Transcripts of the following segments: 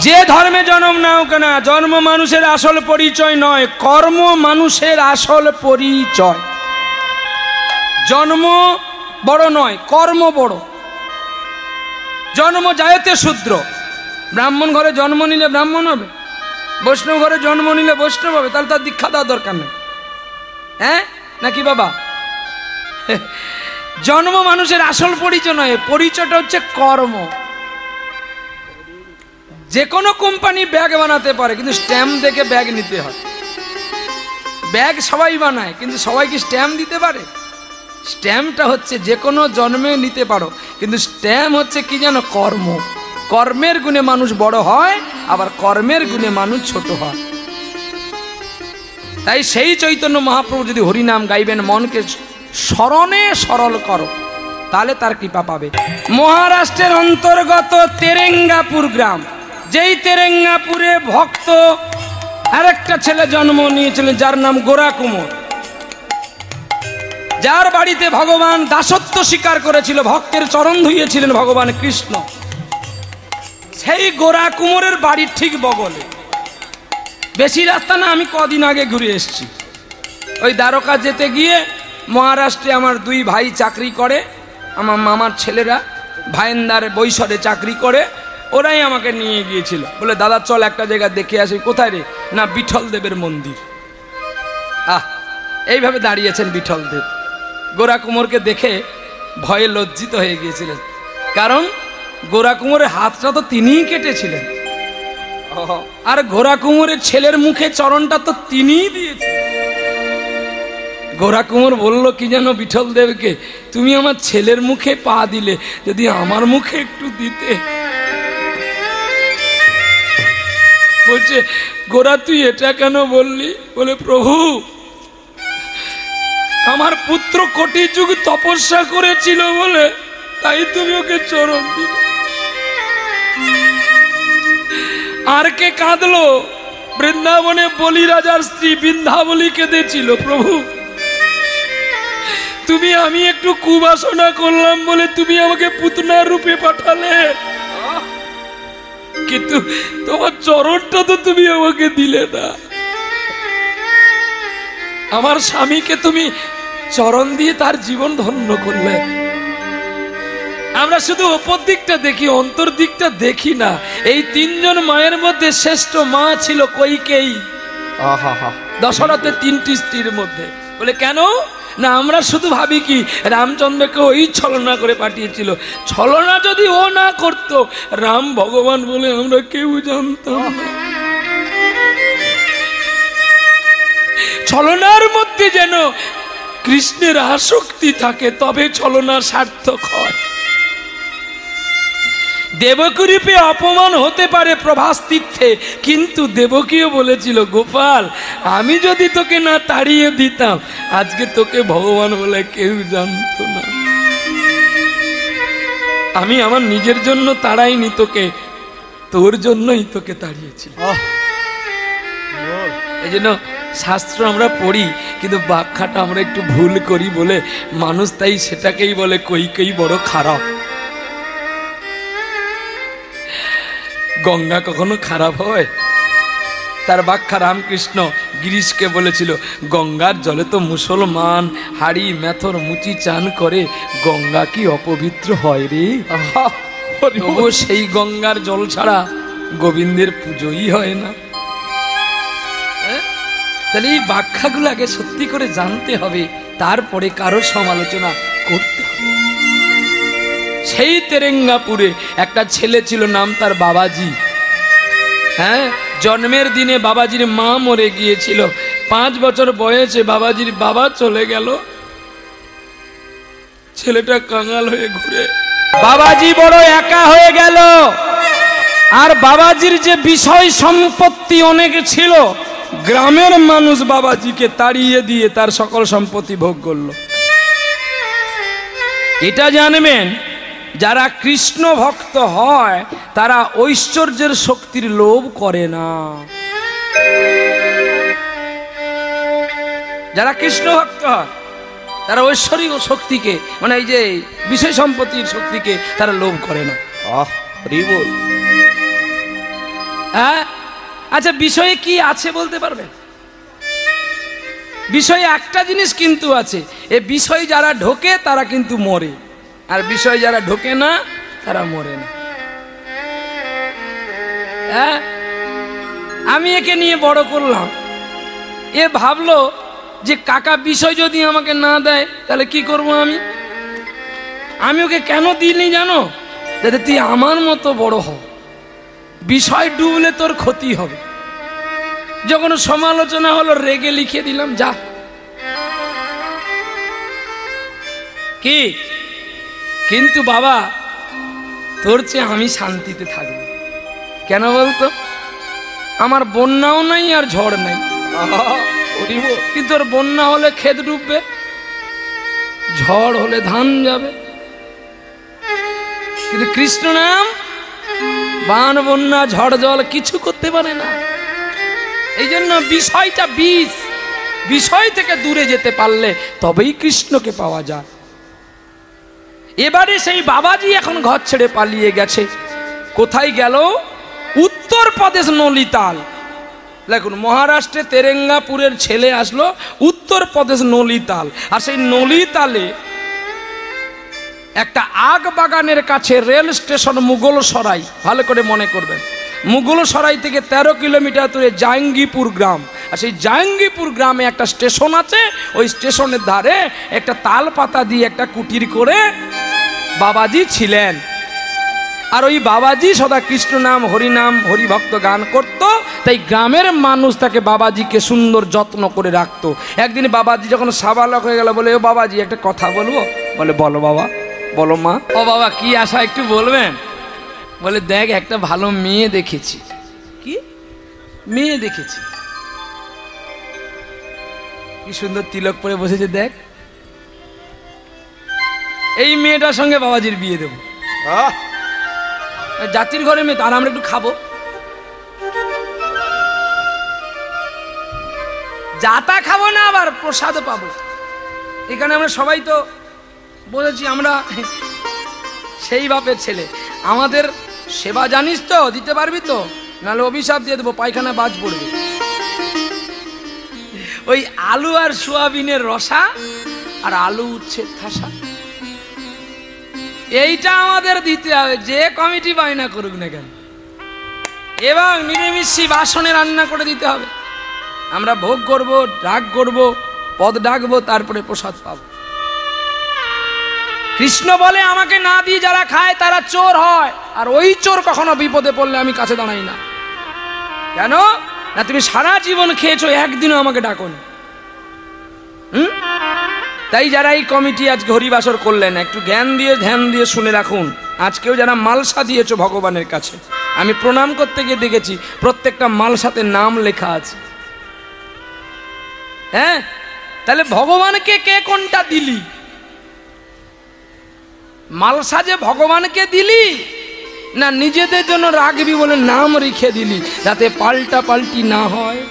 যে ধর্মে জন্ম নাও কেনা, জন্ম মানুষের আসল পরিচয় নয়, কর্ম মানুষের আসল পরিচয়। জন্ম বড় নয়, কর্ম বড়। জন্ম যায়তে শূদ্র, ব্রাহ্মণ ঘরে জন্ম নিলে ব্রাহ্মণ হবে, বৈষ্ণব ঘরে জন্ম নিলে বৈষ্ণব হবে, তাহলে তার দীক্ষা দেওয়ার দরকার নেই, হ্যাঁ নাকি বাবা? জন্ম মানুষের আসল পরিচয় নয়, পরিচয়টা হচ্ছে কর্ম। যে কোনো কোম্পানি ব্যাগ বানাতে পারে, কিন্তু স্ট্যাম্প দেখে ব্যাগ নিতে হয়। ব্যাগ সবাই বানায়, কিন্তু সবাই কি স্ট্যাম্প দিতে পারে? স্ট্যাম্পটা হচ্ছে যে কোনো জন্মে নিতে পারো, কিন্তু স্ট্যাম্প হচ্ছে কি জানো? কর্ম। কর্মের গুণে মানুষ বড় হয়, আবার কর্মের গুণে মানুষ ছোট হয়। তাই সেই চৈতন্য মহাপ্রভু যদি হরিনাম গাইবেন, মনকে স্মরণে সরল করো, তাহলে তার কৃপা পাবে। মহারাষ্ট্রের অন্তর্গত তেরেঙ্গাপুর গ্রাম, যেই তেরেঙ্গাপুরে ভক্ত আরেকটা ছেলে জন্ম নিয়েছিলেন, যার নাম গোরা কুমোর, যার বাড়িতে ভগবান দাসত্ব স্বীকার করেছিল, ভক্তের চরণ ধুইয়েছিলেন ভগবান কৃষ্ণ। সেই গোরা কুমোরের বাড়ির ঠিক বগলে, বেশি রাস্তা না, আমি কদিন আগে ঘুরে এসেছি। ওই দ্বারকা যেতে গিয়ে মহারাষ্ট্রে আমার দুই ভাই চাকরি করে, আমার মামার ছেলেরা ভাইন্দার বৈশরে চাকরি করে, ওরাই আমাকে নিয়ে গিয়েছিল, বলে দাদা চল একটা জায়গা দেখে আসি। কোথায় রে? না বিঠল দেবের মন্দির। এইভাবে দাঁড়িয়েছেন বিঠল দেব। গোরা কুমোরকে দেখে ভয়ে লজ্জিত হয়ে গিয়েছিলেন, কারণ গোরা কুমোরের হাতটা তো তিনিই কেটেছিলেন, আর গোরা কুমোরের ছেলের মুখে চরণটা তো তিনিই দিয়েছিলেন। গোরা কুমোর বলল কি যেন বিঠল দেবকে, তুমি আমার ছেলের মুখে পা দিলে, যদি আমার মুখে একটু দিতে। বলছে গোরা তুই এটা কেন বললি? বলে প্রভু, আমার পুত্র কোটি যুগ তপস্যা করেছিল বলে, তাই তুমি ওকে চরণ দিলে। আর কে কাঁদলো? বৃন্দাবনে বলি রাজার স্ত্রী বিন্ধ্যাবলী কেঁদেছিল, প্রভু তুমি, আমি একটু কুবাসনা করলাম বলে তুমি আমাকে পুতনার রূপে পাঠালে, কিন্তু তোমার চরণটা তো তুমি আমাকে দিলে না। আমার স্বামীকে তুমি চরণ দিয়ে তার জীবন ধন্য করলে। আমরা শুধু উপর দিকটা দেখি, অন্তর দিকটা দেখি না। এই তিনজন মায়ের মধ্যে শ্রেষ্ঠ মা ছিল কৈকেয়ী, দশরথের তিনটি স্ত্রীর মধ্যে। বলে কেন না, আমরা শুধু ভাবি কি রামচন্দ্রকে ওই ছলনা করে পাঠিয়েছিল। ছলনা যদি ও না করত, রাম ভগবান বলে আমরা কেউ জানতাম না। ছলনার মধ্যে যেন কৃষ্ণের আসক্তি থাকে, তবে ছলনা সার্থক হয়। দেবকী রূপে অপমান হতে পারে প্রভাস তীর্থে, কিন্তু দেবকীও বলেছিল গোপাল, আমি যদি তোকে না তাড়িয়ে দিতাম, আজকে তোকে ভগবান বলে কেউ জানত না। আমি আমার নিজের জন্য তাড়াইনি তোকে, তোর জন্যই তোকে তাড়িয়েছি। এই জন্য শাস্ত্র আমরা পড়ি, কিন্তু ব্যাখ্যাটা আমরা একটু ভুল করি বলে মানুষ তাই সেটাকেই বলে কৈকেয়ী বড় খারাপ। গঙ্গা কখনো খারাপ হয়? তার ব্যাখ্যা রামকৃষ্ণ গিরিশকে বলেছিল, গঙ্গার জলে তো মুসলমান হাড়ি মেথর মুচি চান করে, গঙ্গা কি অপবিত্র হয় রে? তবু সেই গঙ্গার জল ছাড়া গোবিন্দের পুজোই হয় না। তাহলে এই ব্যাখ্যাগুলো আগে সত্যি করে জানতে হবে, তারপরে কারো সমালোচনা করতে হবে। সেই তেরেঙ্গাপুরে একটা ছেলে ছিল, নাম তার বাবাজি। হ্যাঁ, জন্মের দিনে বাবাজির মা মরে গিয়েছিল। 5 বছর বয়সে বাবাজির বাবা চলে গেল। ছেলেটা কাঙাল হয়ে ঘুরে, বাবাজি বড় একা হয়ে গেল। আর বাবাজির যে বিষয় সম্পত্তি অনেক ছিল, গ্রামের মানুষ বাবাজিকে তাড়িয়ে দিয়ে তার সকল সম্পত্তি ভোগ করল। এটা জানবেন, যারা কৃষ্ণ ভক্ত হয় তারা ঐশ্বর্যের শক্তির লোভ করে না। যারা কৃষ্ণ ভক্ত হয় তারা ঐশ্বরিক শক্তিকে, মানে এই যে বিষয় সম্পত্তির শক্তিকে তারা লোভ করে না। হ্যাঁ, আচ্ছা বিষয়ে কি আছে বলতে পারবেন? বিষয়ে একটা জিনিস কিন্তু আছে, এ বিষয় যারা ঢোকে তারা কিন্তু মরে, আর বিষয় যারা ঢোকে না তারা মরে না। হ্যাঁ, আমি একে নিয়ে বড় করলাম, এ ভাবলো যে কাকা বিষয় যদি আমাকে না দেয় তাহলে কি করব আমি ওকে কেন দিইনি জানো? যাতে তুই আমার মতো বড় হ, বিষয় ডুবলে তোর ক্ষতি হবে। যখন সমালোচনা হলো রেগে লিখে দিলাম যা। কি কিন্তু বাবা, তোর চেয়ে আমি শান্তিতে থাকবো। কেন বলতো? আমার বন্যাও নাই আর ঝড় নাই, কিন্তু ওর বন্যা হলে ক্ষেত ডুববে, ঝড় হলে ধান যাবে। কিন্তু কৃষ্ণ নাম বান বন্যা ঝড় জল কিছু করতে পারে না। এই জন্য বিষয়টা বিষয় থেকে দূরে যেতে পারলে তবেই কৃষ্ণকে পাওয়া যায়। এবারে সেই বাবাজি এখন ঘর ছেড়ে পালিয়ে গেছে। কোথায় গেল? উত্তরপ্রদেশ নলিতাল। দেখুন, মহারাষ্ট্রে তেরেঙ্গাপুরের ছেলে আসলো উত্তরপ্রদেশ নলিতাল, আর সেই নলিতালে একটা আগ বাগানের কাছে রেল স্টেশন মুঘলসরাই। ভালো করে মনে করবেন, মুঘলসরাই থেকে 13 কিলোমিটার দূরে জাঙ্গিপুর গ্রাম, আর সেই জাঙ্গিপুর গ্রামে একটা স্টেশন আছে। ওই স্টেশনের ধারে একটা তাল পাতা দিয়ে একটা কুটির করে বাবাজি ছিলেন। আর ওই বাবাজি সদা কৃষ্ণ নাম হরিনাম হরিভক্ত গান করত, তাই গ্রামের মানুষ তাকে বাবাজিকে সুন্দর যত্ন করে রাখতো। একদিন বাবাজি যখন সাবালক হয়ে গেল, বলে ও বাবাজি একটা কথা বলবো। বলে বলো বাবা। বলো মা। ও বাবা কি আশা একটু বলবেন? বলে দেখ একটা ভালো মেয়ে দেখেছি। কি মেয়ে দেখেছি? কি সুন্দর তিলক পরে বসেছে দেখ, এই মেয়েটার সঙ্গে বাবাজির বিয়ে দেবো। জাতির ঘরে মেয়ে, তার আমরা একটু খাবো, যাতা খাবো না, আবার প্রসাদও পাবো। এখানে আমরা সবাই তো বলেছি আমরা সেই বাপের ছেলে, আমাদের সেবা জানিস তো, দিতে পারবি তো, নাহলে অভিশাপ দিয়ে দেবো, পায়খানা বাজ পড়বে। ওই আলু আর সোয়াবিনের রসা আর আলু উচ্ছে ঠাসা, এইটা আমাদের দিতে হবে, যে কমিটি বায়না করুক না কেন। এবং নিরামিষি বাসনে রান্না করে দিতে হবে। আমরা ভোগ করব, ডাক করব, পদ ডাকবো, তারপরে প্রসাদ পাবো। কৃষ্ণ বলে আমাকে না দিয়ে যারা খায় তারা চোর হয়, আর ওই চোর কখনো বিপদে পড়লে আমি কাছে দাঁড়াই না। কেন না? তুমি সারা জীবন খেয়েছো, একদিনও আমাকে ডাকোনি। তাই যারা এই কমিটি আজকে হরিবাসর করলেন, একটু জ্ঞান দিয়ে ধ্যান দিয়ে শুনে রাখুন। আজকেও যারা মালসা দিয়েছো ভগবানের কাছে, আমি প্রণাম করতে গিয়ে দেখেছি প্রত্যেকটা মালসাতে নাম লেখা আছে। হ্যাঁ, তাহলে ভগবানকে কে কোনটা দিলি? মালসা যে ভগবানকে দিলি না নিজেদের জন্য রাখবি বলে নাম রেখে দিলি, যাতে পাল্টা পাল্টি না হয়।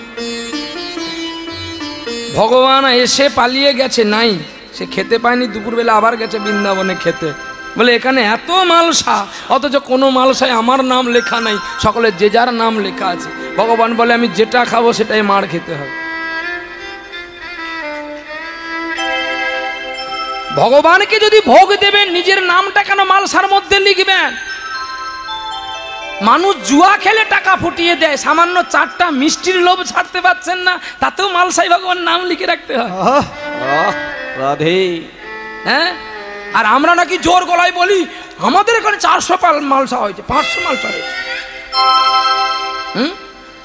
ভগবান এসে পালিয়ে গেছে, নাই, সে খেতে পায়নি, দুপুরবেলা আবার গেছে বৃন্দাবনে খেতে। বলে এখানে এত মালসা, অথচ কোনো মালসায় আমার নাম লেখা নাই, সকলের যে যার নাম লেখা আছে। ভগবান বলে আমি যেটা খাবো সেটাই মার খেতে হবে। ভগবানকে যদি ভোগ দেবেন, নিজের নামটা কেন মালসার মধ্যে লিখবেন? মানুষ জুয়া খেলে টাকা ফুটিয়ে দেয়, সামান্য 4টা মিষ্টির লোভ ছাড়তে পারছেন না, তাতেও মালসাই ভগবান নাম লিখে রাখতে হয়। রাধে। হ্যাঁ, আর আমরা নাকি জোর গলায় বলি আমাদের এখানে 400 মালসা হয়েছে, 500 মালসা হয়েছে।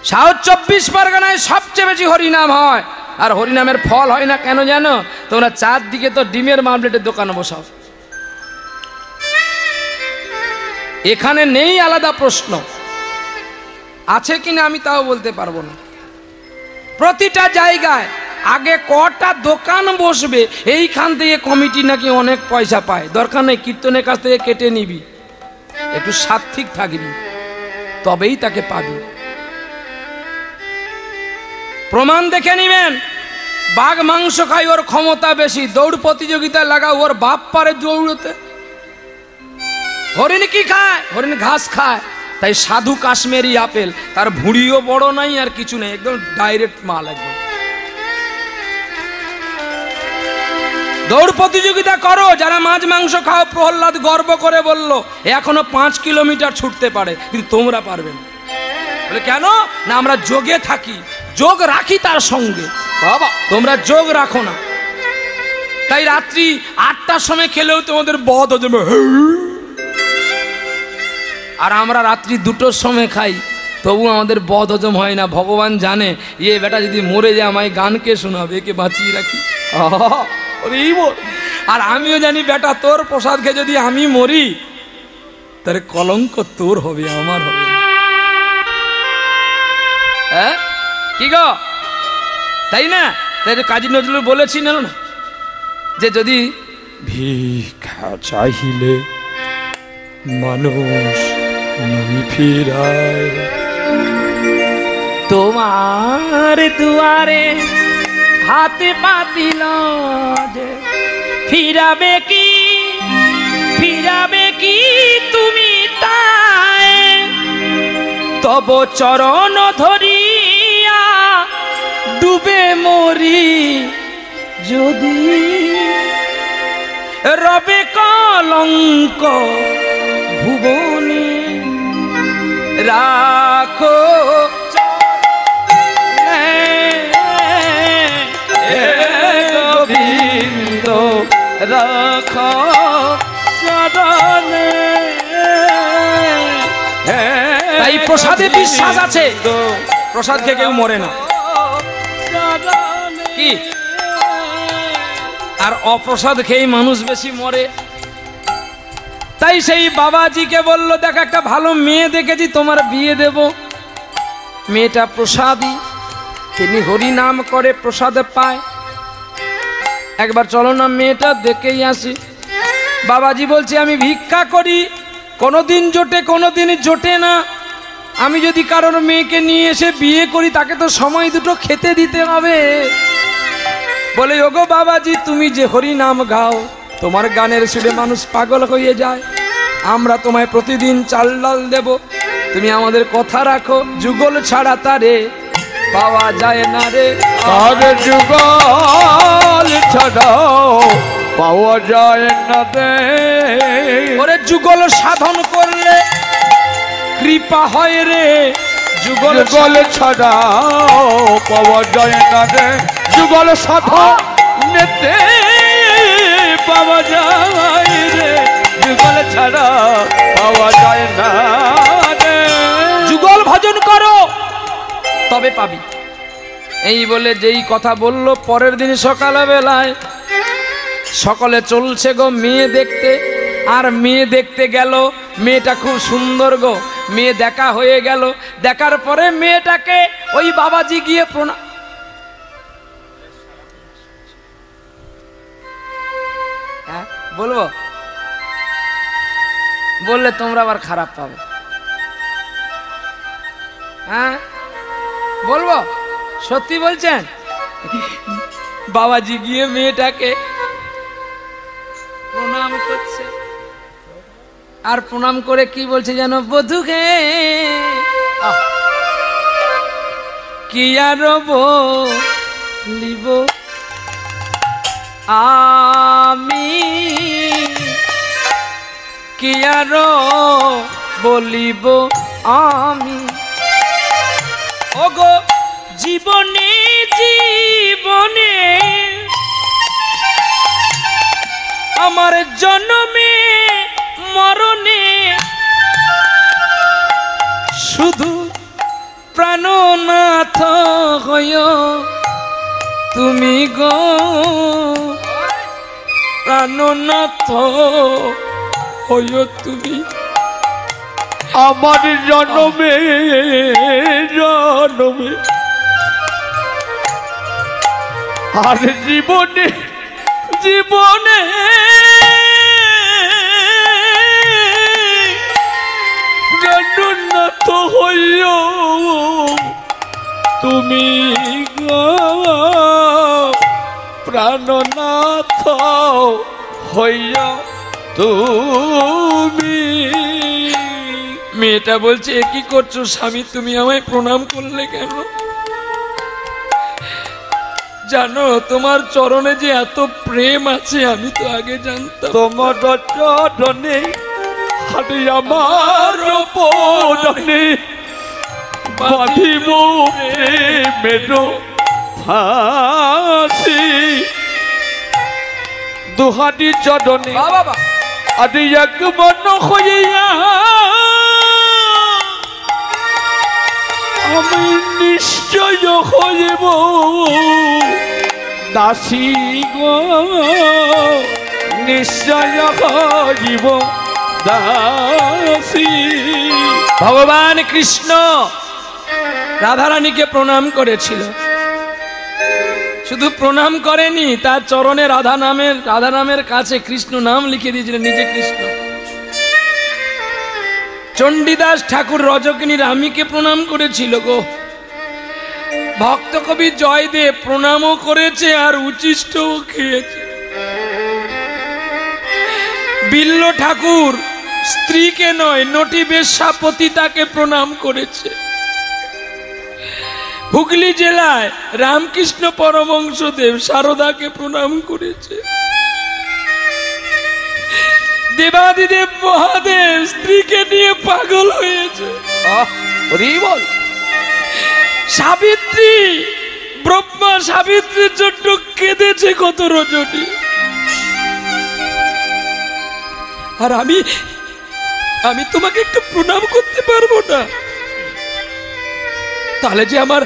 সাউথ 24 পরগনায় সবচেয়ে বেশি হরিনাম হয়, আর হরিনামের ফল হয় না কেন জানো? তোমরা চারদিকে তো ডিমের মামলেটের দোকান বসাও, এখানে নেই। আলাদা প্রশ্ন আছে কিনা আমি তাও বলতে পারবো না। প্রতিটা জায়গায় আগে কটা দোকান বসবে, এইখান থেকে কমিটি নাকি অনেক পয়সা পায়। দরকার নেই, কীর্তনের কাছ থেকে কেটে নিবি, একটু সাত্বিক থাকবি, তবেই তাকে পাবি। প্রমাণ দেখে নিবেন। বাঘ মাংস খায়, ওর ক্ষমতা বেশি, দৌড় প্রতিযোগিতায় লাগাও, ওর বাপ পারে দৌড়তে। হরিণ কি খায়? হরিণ ঘাস খায়, তাই সাধু কাশ্মীরি আপেল, তার ভুঁড়িও বড় নাই আর কিছু নেই, একদম ডাইরেক্ট মাল একদম। দৌড় প্রতিযোগিতা করো, যারা মাছ মাংস খাও। প্রহ্লাদ গর্ব করে বলল এখনো 5 কিলোমিটার ছুটতে পারে, কিন্তু তোমরা পারবে না। বলে কেন? না আমরা যোগে থাকি, যোগ রাখি তার সঙ্গে। বাবা তোমরা যোগ রাখো না, তাই রাত্রি 8টার সময় খেলেও তোমাদের বদ হজম। আর আমরা রাত্রি 2টোর সময় খাই, তবু আমাদের বদ হজম হয় না। ভগবান জানে এ বেটা যদি মরে যায় আমায় গানকে শোনাবে, একে বাঁচিয়ে রাখি। আর আমিও জানি বেটা তোর প্রসাদ খেয়ে যদি আমি মরি, তাহলে কলঙ্ক তোর হবে, আমার হবে। হ্যাঁ কি গো, তাই না? তাই তো কাজী নজরুল বলেছি না যে যদি ভিক্ষা চাইলে মানুষ নাই ফিরায়, তোমার দুয়ারে হাতে পাতিল যে ফিরাবে কি, ফিরাবে কি তুমি তাই, তব চরণ ধরিয়া ডুবে মরি যদি, রবে কলঙ্ক ভুবনে রাখো গোবিন্দ, রাখো চরণে। তাই প্রসাদে বিশ্বাস আছে, প্রসাদ খেয়ে কেউ মরে না। কি আর অপ্রসাদ খেয়ে মানুষ বেশি মরে। তাই সেই বাবাজিকে বলল দেখ একটা ভালো মেয়ে দেখেছি, তোমার বিয়ে দেব। মেয়েটা প্রসাদী, তিনি হরি নাম করে প্রসাদ পায়। একবার চলো না মেয়েটা দেখেই আসি। বাবাজি বলছে আমি ভিক্ষা করি, কোনোদিন জোটে কোনোদিন জোটে না। আমি যদি কারোর মেয়েকে নিয়ে এসে বিয়ে করি, তাকে তো সময় দুটো খেতে দিতে হবে। বলে ওগো বাবাজি, তুমি যে হরি নাম গাও, তোমার গানের সুরে মানুষ পাগল হয়ে যায়। আমরা তোমায় প্রতিদিন চাল ডাল দেব, তুমি আমাদের কথা রাখো। যুগল ছাড়া তারে পাওয়া যায় না রে, আর যুগল ছাড়াও পাওয়া যায় না রে। ওরে যুগল সাধন করলে কৃপা হয় রে, যুগল ছাড়াও পাওয়া যায় না রে। যুগল সাধন নেতে পাওয়া যায় রে, যুগল ছাড়া পাওয়া যায় না রে। যুগল ভজন করো তবে পাবি। এই বলে যেই কথা বলল, পরের দিন সকালবেলায় সকলে চলছে গো মেয়ে দেখতে। আর মেয়ে দেখতে গেল, মেয়েটা খুব সুন্দর গো। মেয়ে দেখা হয়ে গেল, দেখার পরে মেয়েটাকে ওই বাবাজি গিয়ে প্রণাম। হ্যাঁ বলবো, বললে তোমরা আবার খারাপ পাবে। হ্যাঁ বলবো, সত্যি বলছেন? বাবাজি গিয়ে মেয়েটাকে প্রণাম করছে। আর প্রণাম করে কি বলছে জানো? বধূকে কি আর বলিব আমি, কি আর বলিব আমি। ওগো জীবনে জীবনে আমার জন্মে মরণে শুধু প্রাণনাথ হইও তুমি গো, প্রাণনাথ হইও তুমি। আমার জন্মে জন্মে আর জীবনে জীবনে প্রাণনাথ হইও তুমি গো, প্রাণনাথ হইও তুমি। মেয়েটা বলছে এ কি করছো স্বামী, তুমি আমায় প্রণাম করলে কেন? জানো তোমার চরণে যে এত প্রেম আছে আমি তো আগে জানতাম। তোমার চরণে হাতে আমার পরনে বাঁধিব প্রেমের ফাঁসি। দুহাটি চরণে বাবা আদি এক মন হইয়া আমি নিশ্চয় হইব দাসী গো, নিশ্চয় হইব দাসী। ভগবান কৃষ্ণ রাধারানীকে প্রণাম করেছিল, শুধু প্রণাম করেনি, তার চরণে রাধা নামের কাছে কৃষ্ণ নাম লিখে দিয়েছিলেন, নিজে কৃষ্ণ। চণ্ডীদাস ঠাকুর রজকিনী রামীকে প্রণাম করেছিল গো। ভক্ত কবি জয়দেব প্রণামও করেছে আর উচিষ্টও খেয়েছে। বিল্ল ঠাকুর স্ত্রীকে নয় নটি বেশ্যাপতি তাকে প্রণাম করেছে। হুগলি জেলায় রামকৃষ্ণ পরমহংসদেব সারদাকে প্রণাম করেছে। দেবাদিদেব মহাদেব স্ত্রীকে নিয়ে পাগল হয়েছে। বল সাবিত্রী ব্রহ্মা সাবিত্রীর জন্য কেঁদেছে কত রজনী। আর আমি তোমাকে একটু প্রণাম করতে পারবো না? তাহলে যে আমার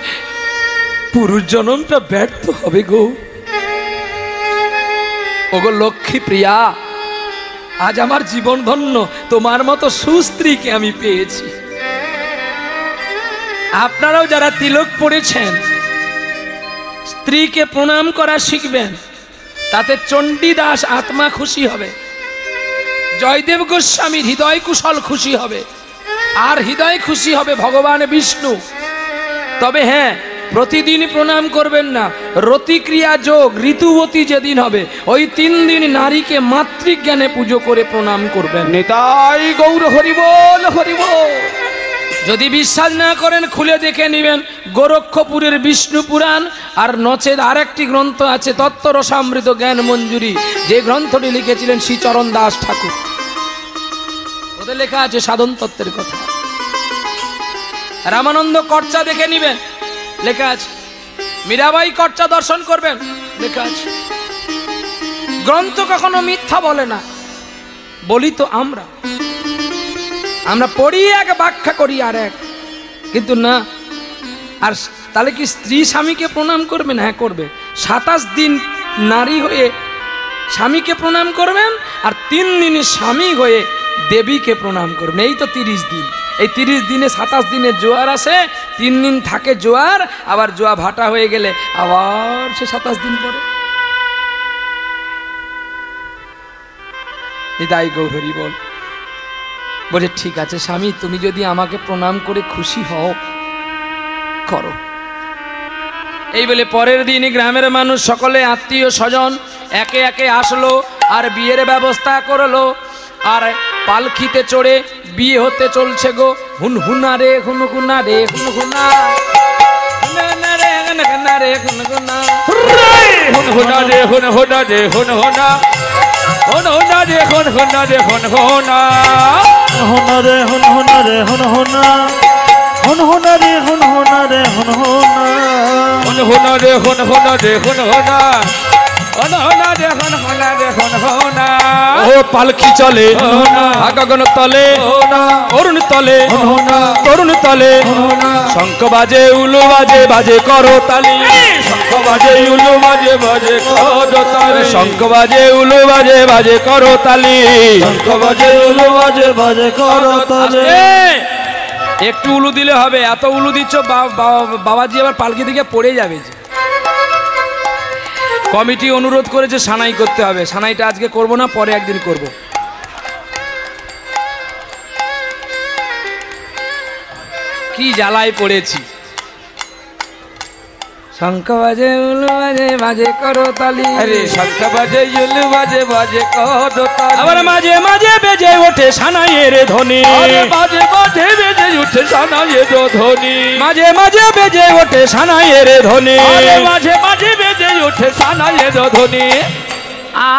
পুরুষ জন্মটা ব্যর্থ হবে গো। ওগো লক্ষ্মী প্রিয়া, আজ আমার জীবন ধন্য, তোমার মতো সুস্ত্রীকে আমি পেয়েছি। আপনারাও যারা তিলক পড়েছেন স্ত্রীকে প্রণাম করা শিখবেন, তাতে চণ্ডীদাস আত্মা খুশি হবে, জয়দেব গোস্বামীর হৃদয় কুশল খুশি হবে, আর হৃদয় খুশি হবে ভগবান বিষ্ণু। তবে হ্যাঁ, প্রতিদিন প্রণাম করবেন না। রতিক্রিয়া যোগ ঋতুবতী যেদিন হবে ওই 3 দিন নারীকে মাতৃজ্ঞানে পুজো করে প্রণাম করবেন। নেতাই গৌর হরিবল হরিবল। যদি বিশ্বাস না করেন খুলে দেখে নেবেন গোরক্ষপুরের বিষ্ণু পুরাণ, আর নচেত আরেকটি গ্রন্থ আছে তত্ত্ব রসামৃত জ্ঞান মঞ্জুরি, যে গ্রন্থটি লিখেছিলেন শ্রীচরণ দাস ঠাকুর। ওদের লেখা আছে সাধন তত্ত্বের কথা। রামানন্দ কর্চা দেখে নিবেন, লেখা আছে। মীরাবাই কর্চা দর্শন করবেন, লেখা আছে। গ্রন্থ কখনো মিথ্যা বলে না, বলি তো আমরা পড়ি এক ব্যাখ্যা করি আর এক, কিন্তু না। আর তাহলে কি স্ত্রী স্বামীকে প্রণাম করবেন? হ্যাঁ করবে। 27 দিন নারী হয়ে স্বামীকে প্রণাম করবেন, আর 3 দিন স্বামী হয়ে দেবীকে প্রণাম করবেন। এই তো 30 দিন। এই 30 দিনে 27 দিনের জোয়ার আসে, 3 দিন থাকে জোয়ার, আবার জোয়া ভাটা হয়ে গেলে আবার সে 27 দিন পরে। হৃদয় গৌরী বল বলে, ঠিক আছে স্বামী, তুমি যদি আমাকে প্রণাম করে খুশি হও করো। এই বলে পরের দিন গ্রামের মানুষ সকলে আত্মীয় স্বজন একে একে আসলো আর বিয়ের ব্যবস্থা করলো। আর পালকিতে চড়ে বিয়ে হতে চলছে গো। হুনহুনা রে হুনহুনা রে হুনহুনা, হুনহুনা রে হুনহুনা রে হুনহুনা, হুনহুনা রে হুনহুনা রে হুনহুনা, হুনহুনা রে হুনহুনা রে হুনহুনা, হুনহুনা রে হুনহুনা রে হুনহুনা, হুনহুনা রে হুনহুনা রে হুনহুনা, হুনহুনা রে হুনহুনা রে হুনহুনা, হুনহুনা রে হুনহুনা রে হুনহুনা। ও পালকি চলে গগন তলে, অরুণ তলে, তরুণ তলে, শঙ্খ বাজে উলু বাজে, বাজে করো তালি, শঙ্খ বাজে উলু বাজে, বাজে করো তালি, শঙ্খ বাজে উলু বাজে, বাজে করো তালি, শঙ্খ বাজে উলু বাজে, বাজে করো তালি। একটু উলু দিলে হবে, এত উলু দিচ্ছ বাবাজি আবার পালকি থেকে পড়ে যাবে। কমিটি অনুরোধ করেছে সানাই করতে হবে। সানাইটা আজকে করব না, পরে একদিন করব। কি জ্বালায় পড়েছি। শঙ্খ বাজে উলু বাজে বাজে করো তালি, আরে শঙ্খ বাজে ইউলু বাজে বাজে করতালি, আবার মাঝে মাঝে বেজে ওঠে সানাইয়ের ধ্বনি, আরে মাঝে মাঝে বেজে উঠে সানাইয়ের ধ্বনি, মাঝে মাঝে বেজে ওঠে সানাইয়ের ধ্বনি, আরে মাঝে মাঝে বেজে উঠে সানাইয়ের ধ্বনি। আ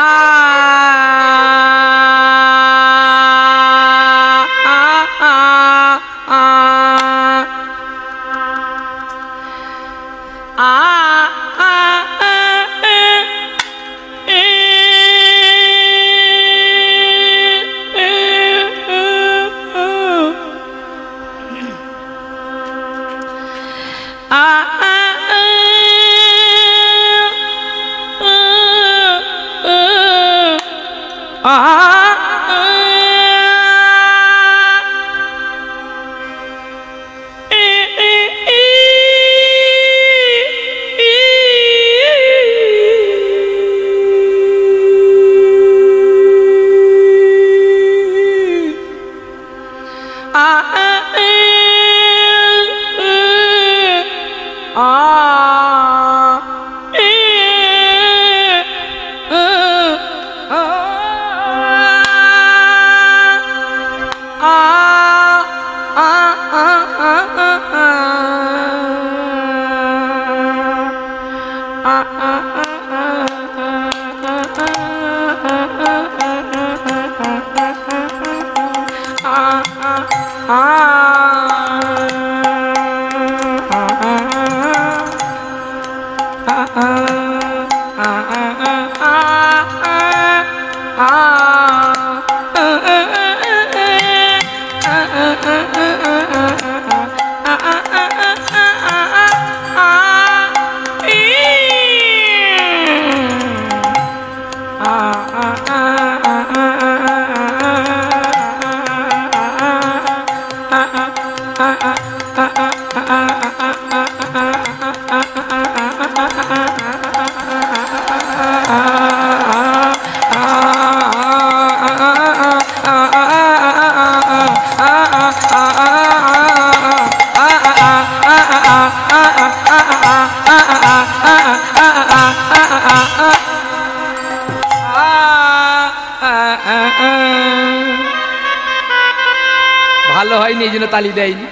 ভালো হয়নি, এই জন্য তালি দেয়নি।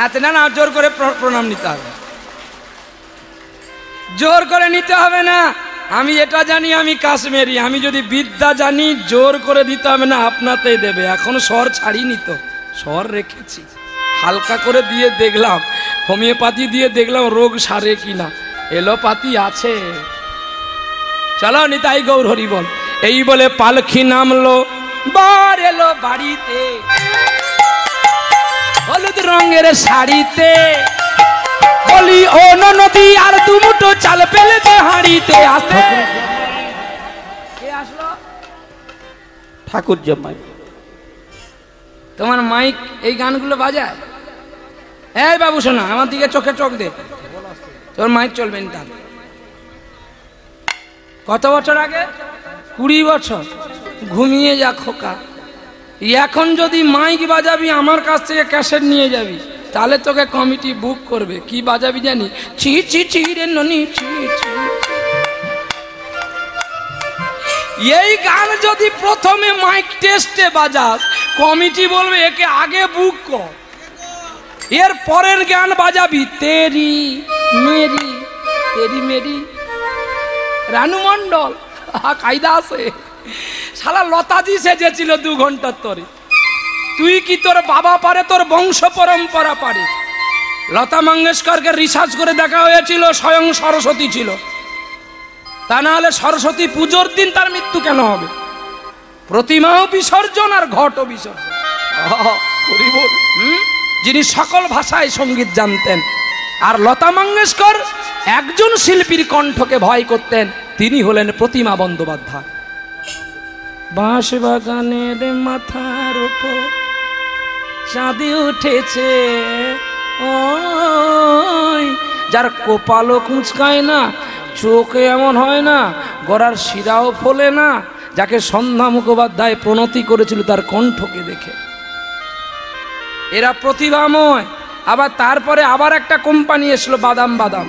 এত না না, জোর করে প্রণাম নিতে হবে, জোর করে নিতে হবে না। আমি এটা জানি, আমি কাশ্মীরি, আমি যদি বিদ্যা জানি জোর করে দিতে হবে না, আপনাতেই দেবে। এখন স্বর ছাড়িনি তো, স্বর রেখেছি, হালকা করে দিয়ে দেখলাম, হোমিওপ্যাথি দিয়ে দেখলাম রোগ সারে কিনা, এলোপ্যাথি আছে। চলো নিতাই গৌর হরি বল। এই বলে পালকি নামলো, বার এলো বাড়িতে, হলুদ রঙের শাড়িতে, বলি ও নদী আর দুমুটো চাল পেলে তো হাঁড়িতে। আসতে কে আসলো? ঠাকুর জামাই। তোমার মাইক এই গানগুলো বাজায়? এই বাবু শোনা, আমার দিকে চোখে চোখ দে, তোর মাইক চলবে না। কত বছর আগে? 20 বছর। ঘুমিয়ে যা খোকা, এখন যদি মাইক বাজাবি আমার কাছ থেকে ক্যাসেট নিয়ে যাবি, তাহলে তোকে কমিটি বুক করবে। কি বাজাবি জানি? ছি ছি ছি রে ননি ছি ছি। এই গান যদি প্রথমে মাইক টেস্টে বাজাস, কমিটি বলবে একে আগে বুক কর। এর পরের গান বাজাবি তেরি মেরি, তেরি মেরি, রানু মন্ডল, কায়দা আছে। শালা লতাজি সেজেছিল 2 ঘন্টার তরে। তুই কি তোর বাবা পারে, তোর বংশ পরম্পরা পারে? লতা মঙ্গেশকরকে রিসার্চ করে দেখা হয়েছিল স্বয়ং সরস্বতী ছিল, তা না হলে সরস্বতী পুজোর দিন তার মৃত্যু কেন হবে? প্রতিমাও বিসর্জন আর ঘটও বিসর্জন। যিনি সকল ভাষায় সঙ্গীত জানতেন, আর লতা মঙ্গেশকর একজন শিল্পীর কণ্ঠকে ভয় করতেন, তিনি হলেন প্রতিমা বন্দ্যোপাধ্যায়। বাঁশ বাগানের মাথার উপর চাঁদি উঠেছে, ওই যার কপালও কুঁচকায় না, চোখে এমন হয় না, গড়ার শিরাও ফোলে না, যাকে সন্ধ্যা মুখোপাধ্যায় প্রণতি করেছিল তার কণ্ঠকে দেখে। এরা প্রতিভাময়। আবার তারপরে আবার একটা কোম্পানি এসলো, বাদাম বাদাম,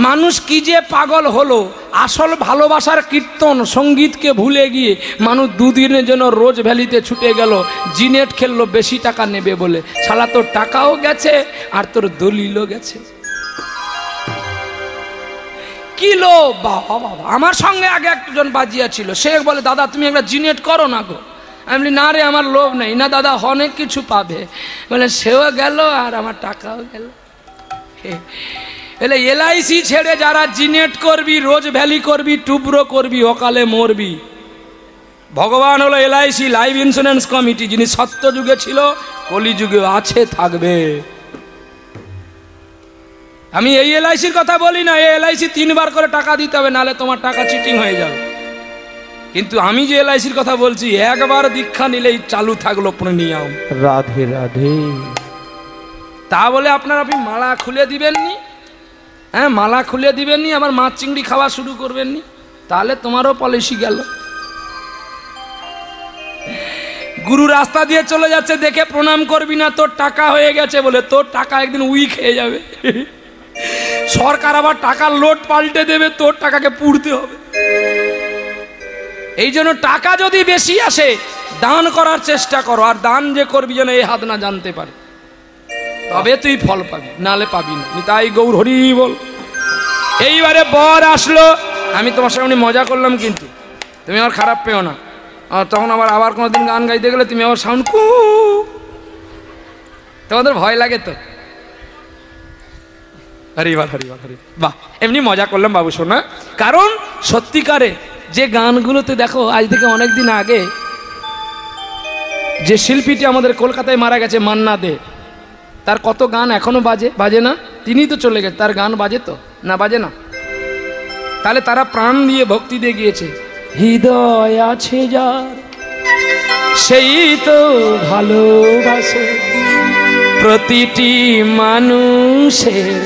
মানুষ কি যে পাগল হলো, আসল ভালোবাসার কীর্তন সঙ্গীতকে ভুলে গিয়ে মানুষ দুদিনের জন্য রোজ ভ্যালিতে ছুটে গেল, জিনেট খেললো বেশি টাকা নেবে বলে। শালা তোর টাকাও গেছে আর তোর দলিলও গেছে। কি লো বাবা বাবা, আমার সঙ্গে আগে একজন বাজিয়া ছিল, সে বলে দাদা তুমি একটা জিনেট করো না গো। আমি বলি না রে আমার লোভ নেই। না দাদা অনেক কিছু পাবে বলে, সেও গেল আর আমার টাকাও গেল। এলে এলআইসি ছেড়ে যারা জিনেট করবি, রোজ ভ্যালি করবি, টুবরো করবি, অকালে মরবি। ভগবান হলো এলআইসি লাইফ ইন্স্যুরেন্স কমিটি, যিনি সত্য যুগে ছিল, কলিযুগে আছে, থাকবে। আমি এই এলআইসির কথা বলি না, এই এলআইসি 3 বার করে টাকা দিতে হবে, নাহলে তোমার টাকা চিটিং হয়ে যাবে। কিন্তু আমি যে এলআইসির কথা বলছি, একবার দীক্ষা নিলেই চালু থাকলো নিয়ম। রাধে রাধে। তা বলে আপনি মালা খুলে দিবেননি, হ্যাঁ মালা খুলে দিবেননি, আবার মাছ চিংড়ি খাওয়া শুরু করবেননি, তাহলে তোমারও পলিসি গেল। গুরু রাস্তা দিয়ে চলে যাচ্ছে, দেখে প্রণাম করবি না, তোর টাকা হয়ে গেছে বলে। তোর টাকা একদিন উই খেয়ে যাবে। সরকার আবার টাকার লোড পাল্টে দেবে, তোর টাকাকে পুড়তে হবে। এই জন্য টাকা যদি বেশি আসে, দান করার চেষ্টা করো, আর দান যে করবি যেন এই হাত না জানতে পারে, তবে তুই ফল পাবি, নালে পাবি না। তাই গৌর হরি বল। এইবারে বর আসলো, আমি তোমার সামনে মজা করলাম, কিন্তু তুমি আমার খারাপ পেও না। আর তখন আবার কোনোদিন গান গাইতে গেলে তুমি আবার সাউন্ড কু, তোমাদের ভয় লাগে তো। হরিবার হরিবার হরি, বাহ, এমনি মজা করলাম বাবু শোনা। কারণ সত্যিকারে যে গানগুলোতে দেখো, আজ থেকে অনেক দিন আগে যে শিল্পীটি আমাদের কলকাতায় মারা গেছে, মান্না দে, তার কত গান এখনো বাজে না? তিনি তো চলে গেছে, তার গান বাজে তো না? বাজে না? তাহলে তারা প্রাণ দিয়ে ভক্তি দিয়ে গিয়েছে। হৃদয় আছে যার সেই তো ভালোবাসে, প্রতিটি মানুষের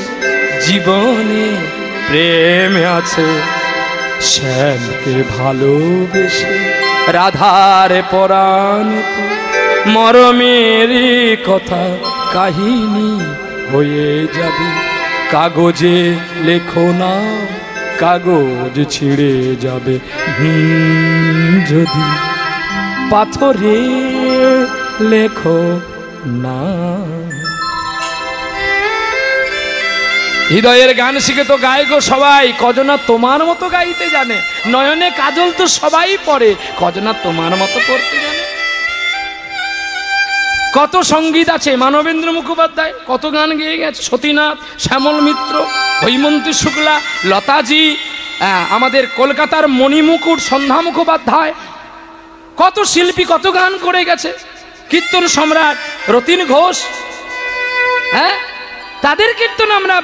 জীবনে প্রেম আছে। শ্যামকে ভালোবেসে রাধার পরাণ, মরমের কথা কাহিনী হয়ে যাবে। কাগজে লেখো না, কাগজ ছিঁড়ে যাবে। যদি পাথরে লেখো না। হৃদয়ের গান শিখে তো গায় গো সবাই, কজনা তোমার মতো গাইতে জানে। নয়নে কাজল তো সবাই পড়ে, কজনা তোমার মতো পড়তে জানে। কত সঙ্গীত আছে, মানবেন্দ্র মুখোপাধ্যায় কত গান গেয়ে গেছে, সতীনাথ, শ্যামল মিত্র, হৈমন্তী শুক্লা, লতাজি, আমাদের কলকাতার মণিমুকুট সন্ধ্যা মুখোপাধ্যায়, কত শিল্পী কত গান করে গেছে। কীর্তন সম্রাট রতিন ঘোষ, হ্যাঁ, তাদের কীর্তন আমরা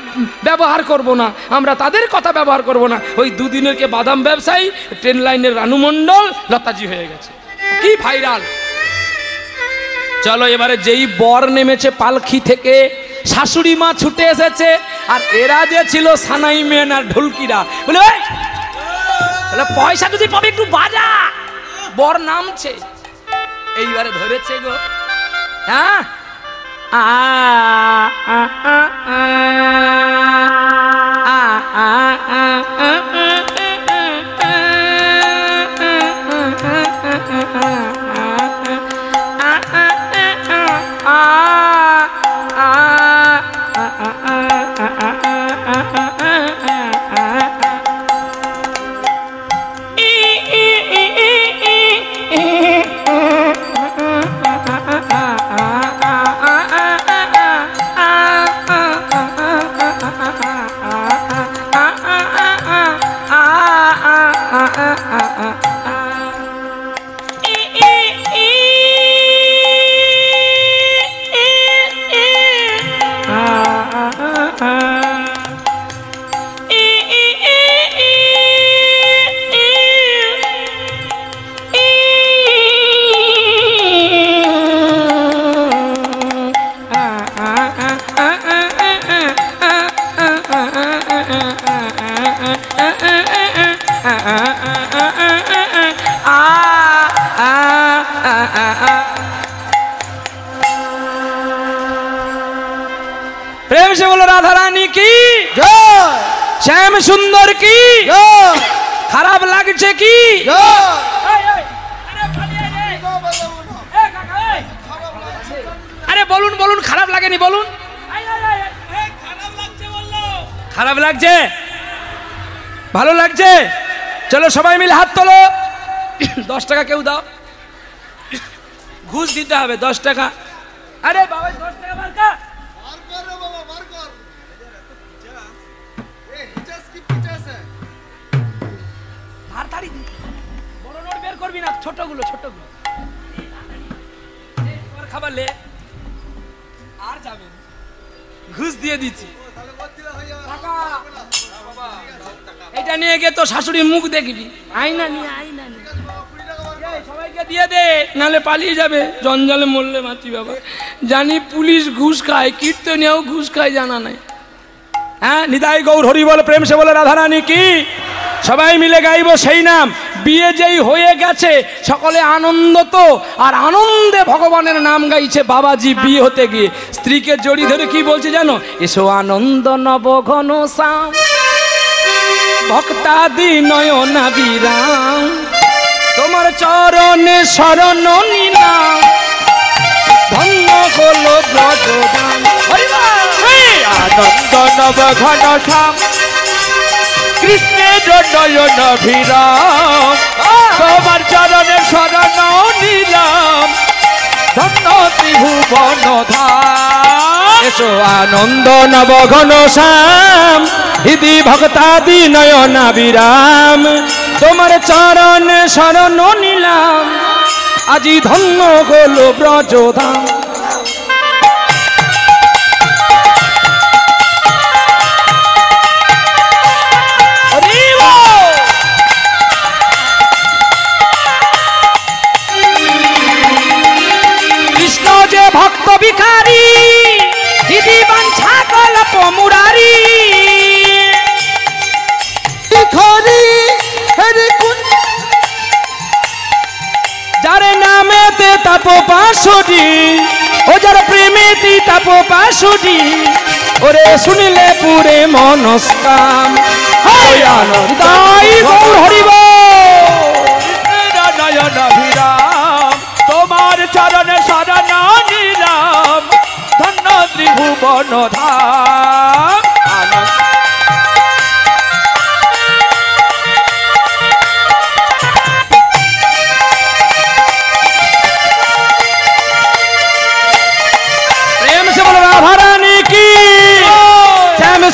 ব্যবহার করব না, আমরা তাদের কথা ব্যবহার করব না। ওই দুদিনের কে বাদাম ব্যবসায়ী, ট্রেন লাইনের রানু মণ্ডল, লতাজি হয়ে গেছে, কি ভাইরাল। চলো এবারে যেই বর নেমেছে পালকি থেকে, শাশুড়ি মা ছুটে এসেছে, আর এরা যে ছিল সানাই মেন আর ঢোলকিরা, বলে পয়সা যদি পাবে একটু বাজা। বর নামছে, এইবারে ধরেছে গো, হ্যাঁ, আ আ আ আ আ प्रेम से बोलो राधा रानी की जय। শ্যাম সুন্দর কি খারাপ লাগছে কি আরে বলুন বলুন খারাপ লাগেনি বলুন খারাপ লাগছে ভালো লাগছে চলো সবাই মিলে হাত তোলো 10 টাকা কেউ দাও ঘুষ দিতে হবে 10 টাকা আরে বাবা 10 টাকা বার কর তাড়াতাড়ি বড় নোট বের করবি না ছোটগুলো খাবার লে আর যাবে ঘুষ দিয়ে দিচ্ছি এটা নিয়ে গিয়ে তো শাশুড়ির মুখ দেখবি আইনা নিয়ে সবাইকে দিয়ে দে নালে পালিয়ে যাবে জঞ্জালে মরলে মাছি বাবা জানি পুলিশ ঘুষ খায় কীর্তনিয়াও ঘুষ খায় জানা নাই হ্যাঁ নিতাই গৌর হরি বল প্রেম সে বলে রাধারানী কি সবাই মিলে গাইবো সেই নাম বিয়ে যেই হয়ে গেছে সকলে আনন্দ তো আর আনন্দে ভগবানের নাম গাইছে বাবাজি বিয়ে হতে গিয়ে স্ত্রীকে জড়ি ধরে কি বলছে জানো এসো আনন্দ নব ঘন শ্যাম ভক্তাদি নয়না বিরাম তোমার চরণে শরণ নিলাম ধন্য হলো ব্রজদান আনন্দ নব ঘন শ্যাম কৃষ্ণের নয়ন ভিরাম তোমার চরণে শরণ নিলাম ধন্য ত্রিভুবন ধাম এসো আনন্দ নব ঘন শ্যাম হৃদি ভক্তাদি নয়না বিরাম তোমার চরণ শরণ নিলাম আজি ধন্য হলো ব্রজধাম কৃষ্ণ যে ভক্ত ভিখারি হৃদি বাঞ্ছা কল্প মুরারি যার নামেতে তাপ পাশুটি ও যার প্রেমেতি তাপ পাশুটি ওরে শুনিলে পুরে মনস্কাম আনন্দাই গৌর হরিব নয়ন ভিরাম তোমার চরণে শরণ নিলাম ধন্য ত্রিভুবন ধাম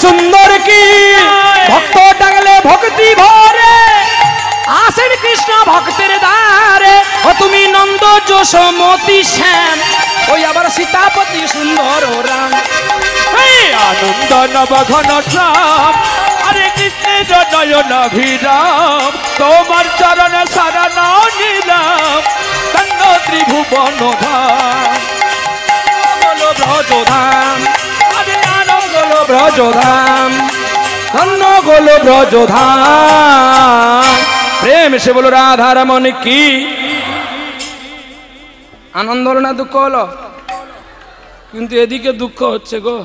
সুন্দর কি ভক্ত ডাকলে ভক্তি ভরে আসেন কৃষ্ণ ভক্তের দ্বারে ও তুমি নন্দ যশোমতি শ্যাম ওই আবার সীতাপতি সুন্দর রাম আনন্দ নব ঘন শ্যাম হরে কৃষ্ণের নয়ন ভিরাম তোমার চরণ শরণ নিলাম ধন্য ত্রিভুবন ধাম ব্রজধাম ব্রজধাম ধন্য গোলো ব্রজধাম প্রেম সে বলো রাধারমণ কি আনন্দ হলো না দুঃখ হলো কিন্তু এদিকে দুঃখ হচ্ছে গো